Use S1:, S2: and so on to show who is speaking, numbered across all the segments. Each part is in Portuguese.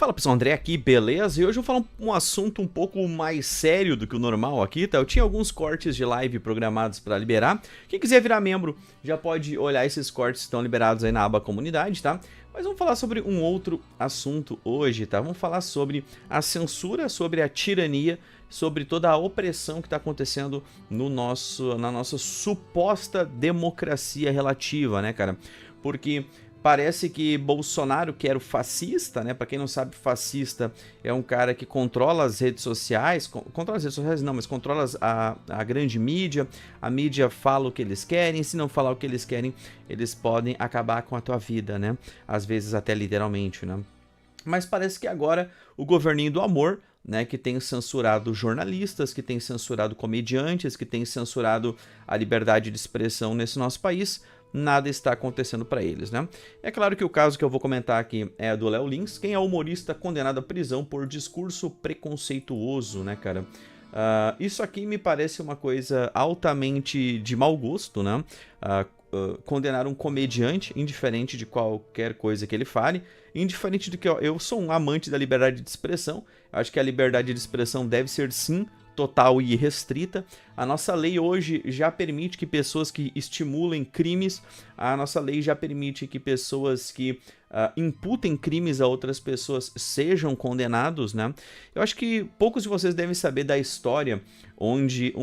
S1: Fala pessoal, André aqui, beleza? E hoje eu vou falar um assunto um pouco mais sério do que o normal aqui, tá? Eu tinha alguns cortes de live programados para liberar. Quem quiser virar membro já pode olhar esses cortes que estão liberados aí na aba comunidade, tá? Mas vamos falar sobre um outro assunto hoje, tá? Vamos falar sobre a censura, sobre a tirania, sobre toda a opressão que está acontecendo no na nossa suposta democracia relativa, né, cara? Porque parece que Bolsonaro, que era o fascista, né? Para quem não sabe, fascista é um cara que controla as redes sociais, controla as redes sociais não, mas controla a grande mídia. A mídia fala o que eles querem, se não falar o que eles querem, eles podem acabar com a tua vida, né? Às vezes até literalmente, né? Mas parece que agora o governinho do amor, né, que tem censurado jornalistas, que tem censurado comediantes, que tem censurado a liberdade de expressão nesse nosso país, nada está acontecendo para eles, né? É claro que o caso que eu vou comentar aqui é do Léo Lins, quem é humorista condenado à prisão por discurso preconceituoso, né, cara? Isso aqui me parece uma coisa altamente de mau gosto, né? Condenar um comediante, indiferente de qualquer coisa que ele fale, indiferente do que eu sou um amante da liberdade de expressão, acho que a liberdade de expressão deve ser sim total e irrestrita. A nossa lei hoje já permite que pessoas que estimulem crimes, a nossa lei já permite que pessoas que imputem crimes a outras pessoas sejam condenados, né? Eu acho que poucos de vocês devem saber da história onde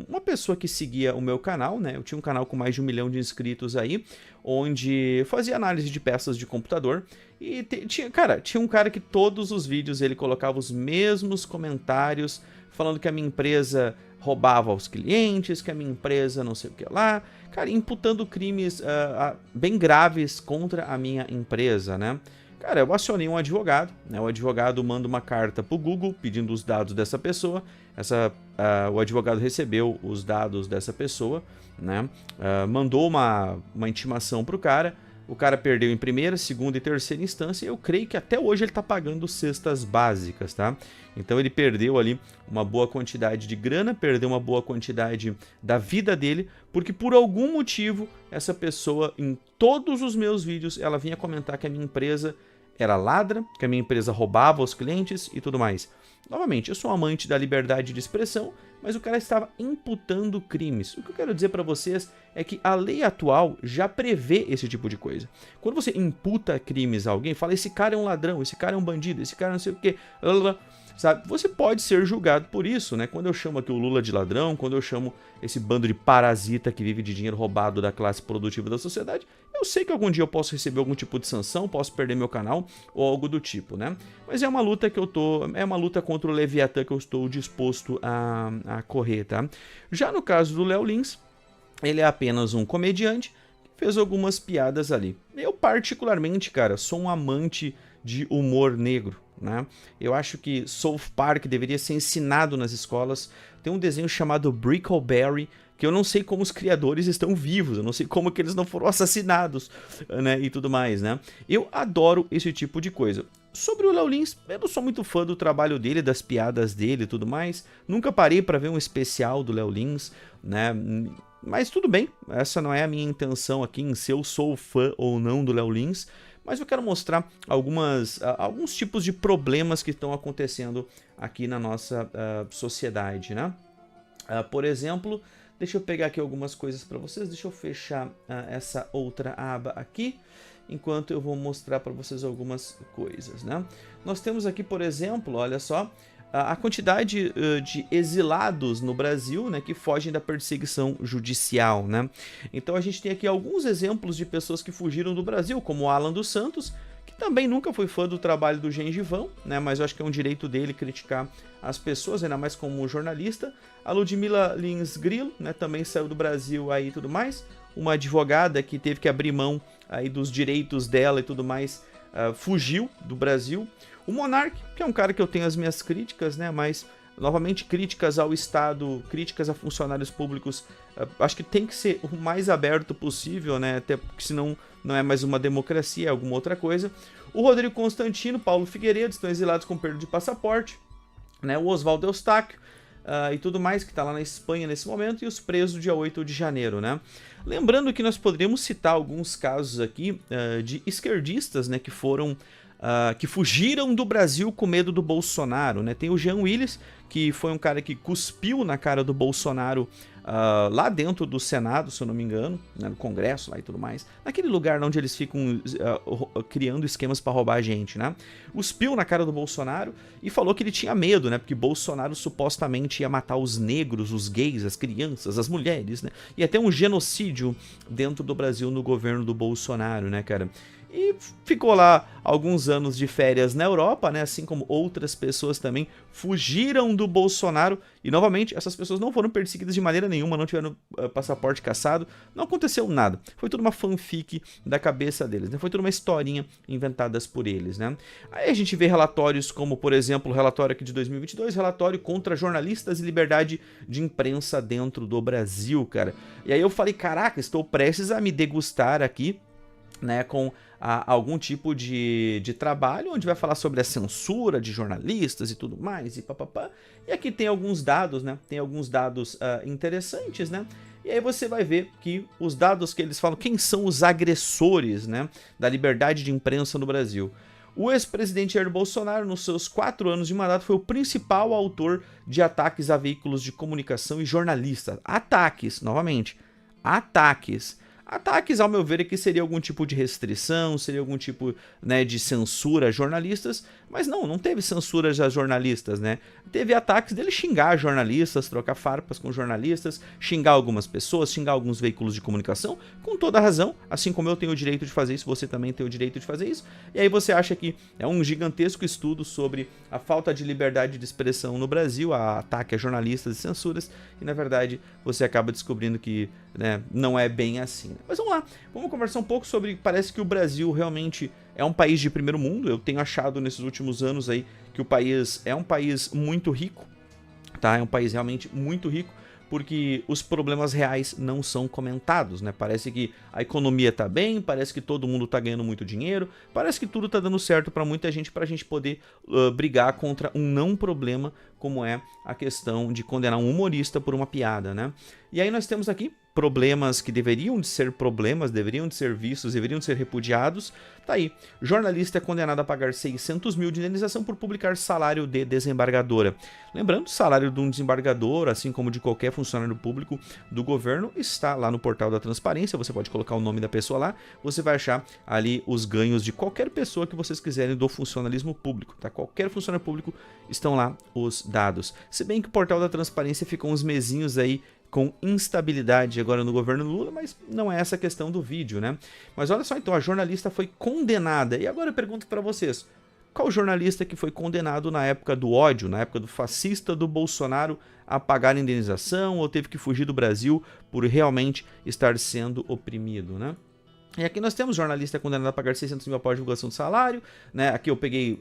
S1: uma pessoa que seguia o meu canal, né? Eu tinha um canal com mais de 1 milhão de inscritos aí, onde fazia análise de peças de computador e tinha um cara que todos os vídeos ele colocava os mesmos comentários falando que a minha empresa roubava aos clientes, que a minha empresa não sei o que lá, cara, imputando crimes bem graves contra a minha empresa, né? Cara, eu acionei um advogado, né? O advogado manda uma carta pro Google pedindo os dados dessa pessoa, o advogado recebeu os dados dessa pessoa, né? Mandou uma intimação pro cara, o cara perdeu em primeira, segunda e terceira instância e eu creio que até hoje ele tá pagando cestas básicas, tá? Então ele perdeu ali uma boa quantidade de grana, perdeu uma boa quantidade da vida dele, porque por algum motivo essa pessoa, em todos os meus vídeos, ela vinha comentar que a minha empresa era ladra, que a minha empresa roubava os clientes e tudo mais. Novamente, eu sou um amante da liberdade de expressão, mas o cara estava imputando crimes. O que eu quero dizer para vocês é que a lei atual já prevê esse tipo de coisa. Quando você imputa crimes a alguém, fala esse cara é um ladrão, esse cara é um bandido, esse cara não sei o que, sabe? Você pode ser julgado por isso, né? Quando eu chamo aqui o Lula de ladrão, quando eu chamo esse bando de parasita que vive de dinheiro roubado da classe produtiva da sociedade, eu sei que algum dia eu posso receber algum tipo de sanção, posso perder meu canal ou algo do tipo, né? Mas é uma luta é uma luta contra o Leviatã que eu estou disposto a correr, tá? Já no caso do Léo Lins, ele é apenas um comediante que fez algumas piadas ali. Eu particularmente, cara, sou um amante de humor negro, né? Eu acho que South Park deveria ser ensinado nas escolas. Tem um desenho chamado Brickleberry, que eu não sei como os criadores estão vivos, eu não sei como que eles não foram assassinados, né, e tudo mais, né? Eu adoro esse tipo de coisa. Sobre o Léo Lins, eu não sou muito fã do trabalho dele, das piadas dele e tudo mais. Nunca parei para ver um especial do Léo Lins, né? Mas tudo bem, essa não é a minha intenção aqui em se eu sou fã ou não do Léo Lins. Mas eu quero mostrar alguns tipos de problemas que estão acontecendo aqui na nossa sociedade, né? Por exemplo, deixa eu pegar aqui algumas coisas para vocês. Deixa eu fechar essa outra aba aqui, enquanto eu vou mostrar para vocês algumas coisas, né? Nós temos aqui, por exemplo, olha só, a quantidade de exilados no Brasil, né, que fogem da perseguição judicial, né? Então a gente tem aqui alguns exemplos de pessoas que fugiram do Brasil, como o Alan dos Santos, que também nunca foi fã do trabalho do Gengivão, né, mas eu acho que é um direito dele criticar as pessoas, ainda mais como jornalista. A Ludmila Lins Grillo, né, também saiu do Brasil aí e tudo mais, uma advogada que teve que abrir mão aí dos direitos dela e tudo mais, fugiu do Brasil. O Monark, que é um cara que eu tenho as minhas críticas, né? Mas, novamente, críticas ao Estado, críticas a funcionários públicos, acho que tem que ser o mais aberto possível, né? Até porque senão não é mais uma democracia, é alguma outra coisa. O Rodrigo Constantino, Paulo Figueiredo, estão exilados com perda de passaporte, né? O Oswaldo Eustáquio, e tudo mais, que está lá na Espanha nesse momento, e os presos do dia 8 de janeiro, né? Lembrando que nós poderíamos citar alguns casos aqui de esquerdistas, né, que foram que fugiram do Brasil com medo do Bolsonaro, né? Tem o Jean Willis, que foi um cara que cuspiu na cara do Bolsonaro lá dentro do Senado, se eu não me engano, né, no Congresso lá e tudo mais, naquele lugar onde eles ficam criando esquemas para roubar a gente, né? Cuspiu na cara do Bolsonaro e falou que ele tinha medo, né? Porque Bolsonaro supostamente ia matar os negros, os gays, as crianças, as mulheres, né? Ia ter um genocídio dentro do Brasil no governo do Bolsonaro, né, cara? E ficou lá alguns anos de férias na Europa, né? Assim como outras pessoas também fugiram do Bolsonaro. E novamente, essas pessoas não foram perseguidas de maneira nenhuma, não tiveram passaporte cassado, não aconteceu nada. Foi tudo uma fanfic da cabeça deles, né? Foi tudo uma historinha inventadas por eles, né? Aí a gente vê relatórios como, por exemplo, o relatório aqui de 2022, relatório contra jornalistas e liberdade de imprensa dentro do Brasil, cara. E aí eu falei, caraca, estou prestes a me degustar aqui, né, com algum tipo de trabalho onde vai falar sobre a censura de jornalistas e tudo mais e papapá. E aqui tem alguns dados, né? Tem alguns dados interessantes, né? E aí você vai ver que os dados que eles falam, quem são os agressores, né, da liberdade de imprensa no Brasil. O ex-presidente Jair Bolsonaro, nos seus 4 anos de mandato, foi o principal autor de ataques a veículos de comunicação e jornalistas. Ataques, novamente, ataques. Ataques, ao meu ver, aqui seria algum tipo de restrição, seria algum tipo, né, de censura a jornalistas, mas não teve censura a jornalistas, né? Teve ataques dele xingar jornalistas, trocar farpas com jornalistas, xingar algumas pessoas, xingar alguns veículos de comunicação, com toda razão, assim como eu tenho o direito de fazer isso, você também tem o direito de fazer isso. E aí você acha que é um gigantesco estudo sobre a falta de liberdade de expressão no Brasil, a ataque a jornalistas e censuras, e na verdade você acaba descobrindo que, né, não é bem assim. Mas vamos lá, vamos conversar um pouco sobre, parece que o Brasil realmente é um país de primeiro mundo. Eu tenho achado nesses últimos anos aí que o país é um país muito rico, tá? É um país realmente muito rico, porque os problemas reais não são comentados, né? Parece que a economia tá bem, parece que todo mundo tá ganhando muito dinheiro, parece que tudo tá dando certo pra muita gente, pra gente poder brigar contra um não problema, como é a questão de condenar um humorista por uma piada, né? E aí nós temos aqui problemas que deveriam de ser problemas, deveriam de ser vistos, deveriam de ser repudiados. Tá aí, jornalista é condenado a pagar 600 mil de indenização por publicar salário de desembargadora. Lembrando, o salário de um desembargador, assim como de qualquer funcionário público do governo, está lá no portal da transparência. Você pode colocar o nome da pessoa lá, você vai achar ali os ganhos de qualquer pessoa que vocês quiserem do funcionalismo público, tá? Qualquer funcionário público, estão lá os dados. Se bem que o portal da transparência ficou uns mesinhos aí com instabilidade agora no governo Lula, mas não é essa a questão do vídeo, né? Mas olha só, então, a jornalista foi condenada. E agora eu pergunto para vocês, qual jornalista que foi condenado na época do ódio, na época do fascista do Bolsonaro, a pagar indenização ou teve que fugir do Brasil por realmente estar sendo oprimido, né? E aqui nós temos jornalista condenado a pagar 600 mil após divulgação de salário, né? Aqui eu peguei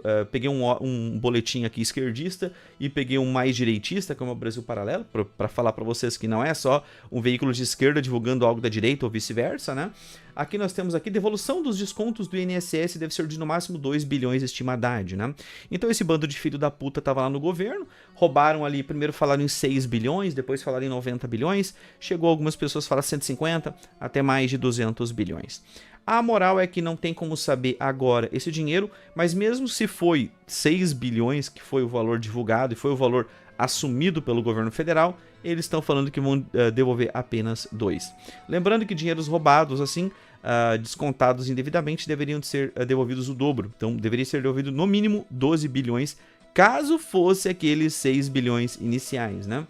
S1: um boletim aqui esquerdista e peguei um mais direitista, como é o Brasil Paralelo, para falar para vocês que não é só um veículo de esquerda divulgando algo da direita ou vice-versa, né? Aqui nós temos aqui devolução dos descontos do INSS deve ser de no máximo 2 bilhões estimadade, né? Então esse bando de filho da puta tava lá no governo, roubaram ali, primeiro falaram em 6 bilhões, depois falaram em 90 bilhões, chegou algumas pessoas a falar 150, até mais de 200 bilhões. A moral é que não tem como saber agora esse dinheiro, mas mesmo se foi 6 bilhões, que foi o valor divulgado e foi o valor assumido pelo governo federal, eles estão falando que vão devolver apenas 2. Lembrando que dinheiros roubados, assim, descontados indevidamente, deveriam ser devolvidos o dobro. Então, deveria ser devolvido no mínimo 12 bilhões, caso fosse aqueles 6 bilhões iniciais, né?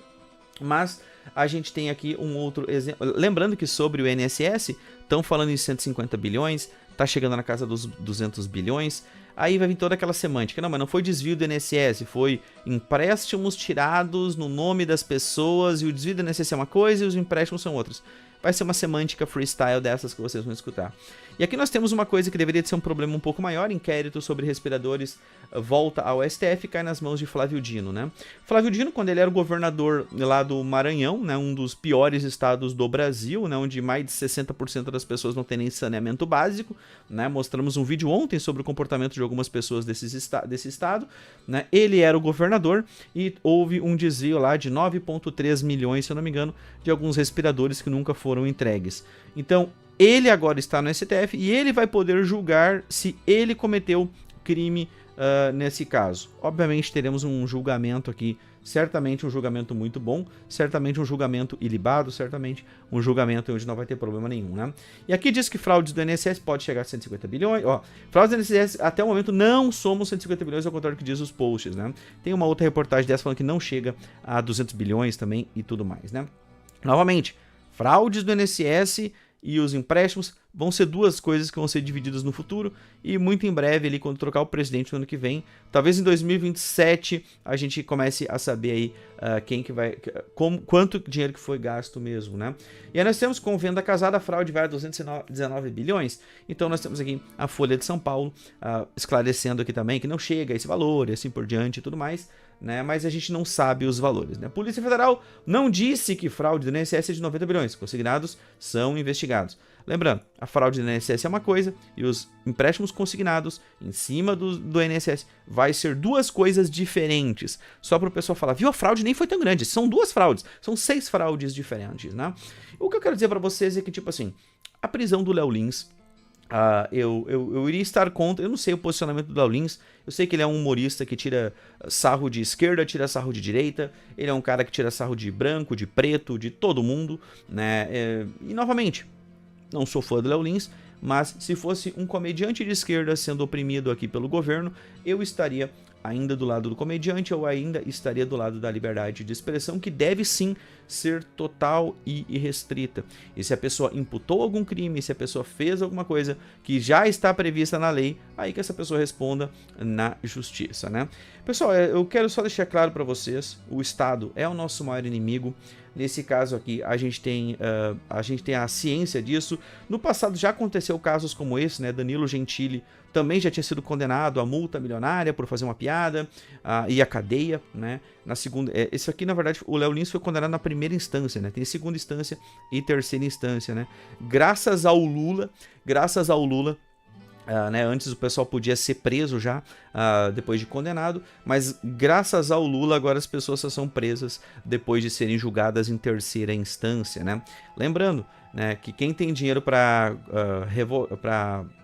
S1: Mas a gente tem aqui um outro exemplo. Lembrando que sobre o INSS, estão falando em 150 bilhões, tá chegando na casa dos 200 bilhões. Aí vai vir toda aquela semântica. Não, mas não foi desvio do INSS, foi empréstimos tirados no nome das pessoas, e o desvio do INSS é uma coisa e os empréstimos são outros. Vai ser uma semântica freestyle dessas que vocês vão escutar. E aqui nós temos uma coisa que deveria ser um problema um pouco maior. Inquérito sobre respiradores volta ao STF e cai nas mãos de Flávio Dino, né? Flávio Dino, quando ele era o governador lá do Maranhão, né, um dos piores estados do Brasil, né, onde mais de 60% das pessoas não têm nem saneamento básico, né? Mostramos um vídeo ontem sobre o comportamento de algumas pessoas desse estado, né? Ele era o governador e houve um desvio lá de 9,3 milhões, se eu não me engano, de alguns respiradores que nunca foram entregues. Então, ele agora está no STF e ele vai poder julgar se ele cometeu crime nesse caso? Obviamente teremos um julgamento aqui, certamente um julgamento muito bom, certamente um julgamento ilibado, certamente um julgamento onde não vai ter problema nenhum, né? E aqui diz que fraudes do INSS pode chegar a 150 bilhões, ó, fraudes do INSS até o momento não somos 150 bilhões, ao contrário do que diz os posts, né? Tem uma outra reportagem dessa falando que não chega a 200 bilhões também e tudo mais, né? Novamente, fraudes do INSS e os empréstimos vão ser duas coisas que vão ser divididas no futuro e muito em breve, ali, quando trocar o presidente no ano que vem, talvez em 2027 a gente comece a saber aí quem que vai, quanto dinheiro que foi gasto mesmo, né? E aí nós temos com venda casada, fraude vai a 219 bilhões, então nós temos aqui a Folha de São Paulo esclarecendo aqui também que não chega a esse valor e assim por diante e tudo mais, né? Mas a gente não sabe os valores, né? A Polícia Federal não disse que fraude do INSS é de 90 bilhões, consignados são investigados. Lembrando, a fraude do INSS é uma coisa e os empréstimos consignados em cima do INSS vai ser duas coisas diferentes. Só para o pessoal falar, viu, a fraude nem foi tão grande, são duas fraudes, são 6 fraudes diferentes, né? O que eu quero dizer para vocês é que, tipo assim, a prisão do Léo Lins, eu iria estar contra, eu não sei o posicionamento do Léo Lins, eu sei que ele é um humorista que tira sarro de esquerda, tira sarro de direita, ele é um cara que tira sarro de branco, de preto, de todo mundo, né? E novamente, não sou fã do Léo Lins, mas se fosse um comediante de esquerda sendo oprimido aqui pelo governo, eu estaria ainda do lado do comediante, ou ainda estaria do lado da liberdade de expressão, que deve sim ser total e irrestrita. E se a pessoa imputou algum crime, se a pessoa fez alguma coisa que já está prevista na lei, aí que essa pessoa responda na justiça, né? Pessoal, eu quero só deixar claro para vocês, o Estado é o nosso maior inimigo. Nesse caso aqui, a gente tem a ciência disso. No passado já aconteceu casos como esse, né? Danilo Gentili também já tinha sido condenado a multa milionária por fazer uma piada e a cadeia, né? Na segunda, esse aqui, na verdade, o Léo Lins foi condenado na primeira instância, né? Tem segunda instância e terceira instância, né? Graças ao Lula, né, antes o pessoal podia ser preso já depois de condenado, mas graças ao Lula agora as pessoas só são presas depois de serem julgadas em terceira instância, né? Lembrando, né, que quem tem dinheiro para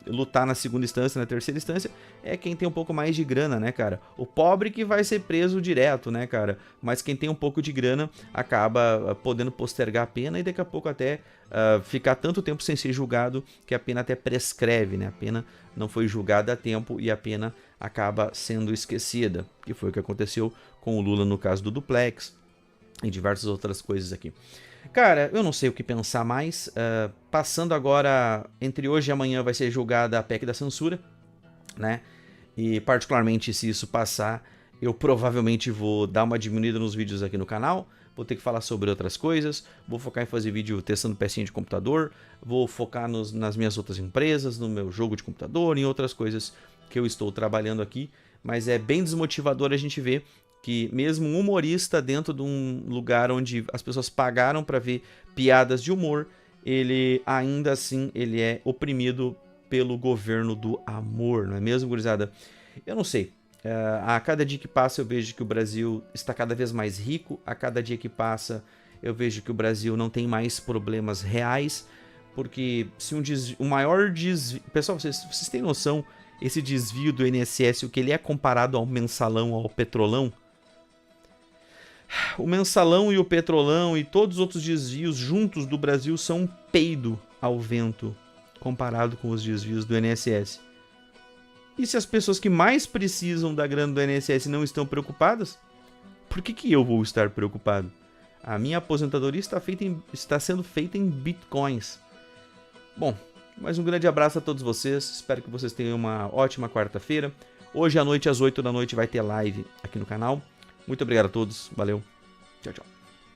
S1: lutar na segunda instância, na terceira instância, é quem tem um pouco mais de grana, né, cara? O pobre que vai ser preso direto, né, cara? Mas quem tem um pouco de grana acaba podendo postergar a pena e daqui a pouco até ficar tanto tempo sem ser julgado que a pena até prescreve, né? A pena não foi julgada a tempo e a pena acaba sendo esquecida, que foi o que aconteceu com o Lula no caso do Duplex e diversas outras coisas aqui. Cara, eu não sei o que pensar mais. Passando agora, entre hoje e amanhã vai ser julgada a PEC da censura, né? E particularmente se isso passar, eu provavelmente vou dar uma diminuída nos vídeos aqui no canal. Vou ter que falar sobre outras coisas, vou focar em fazer vídeo testando pecinha de computador, vou focar nas minhas outras empresas, no meu jogo de computador, em outras coisas que eu estou trabalhando aqui. Mas é bem desmotivador a gente ver que mesmo um humorista dentro de um lugar onde as pessoas pagaram para ver piadas de humor, ele ainda assim ele é oprimido pelo governo do amor, não é mesmo, gurizada? Eu não sei. A cada dia que passa eu vejo que o Brasil está cada vez mais rico, a cada dia que passa eu vejo que o Brasil não tem mais problemas reais, porque se o maior desvio... Pessoal, vocês têm noção, esse desvio do INSS, o que ele é comparado ao mensalão, ao petrolão? O mensalão e o petrolão e todos os outros desvios juntos do Brasil são um peido ao vento comparado com os desvios do INSS. E se as pessoas que mais precisam da grana do INSS não estão preocupadas, por que eu vou estar preocupado? A minha aposentadoria está sendo feita em bitcoins. Bom, mais um grande abraço a todos vocês. Espero que vocês tenham uma ótima quarta-feira. Hoje à noite, às 8 da noite, vai ter live aqui no canal. Muito obrigado a todos. Valeu. Tchau, tchau.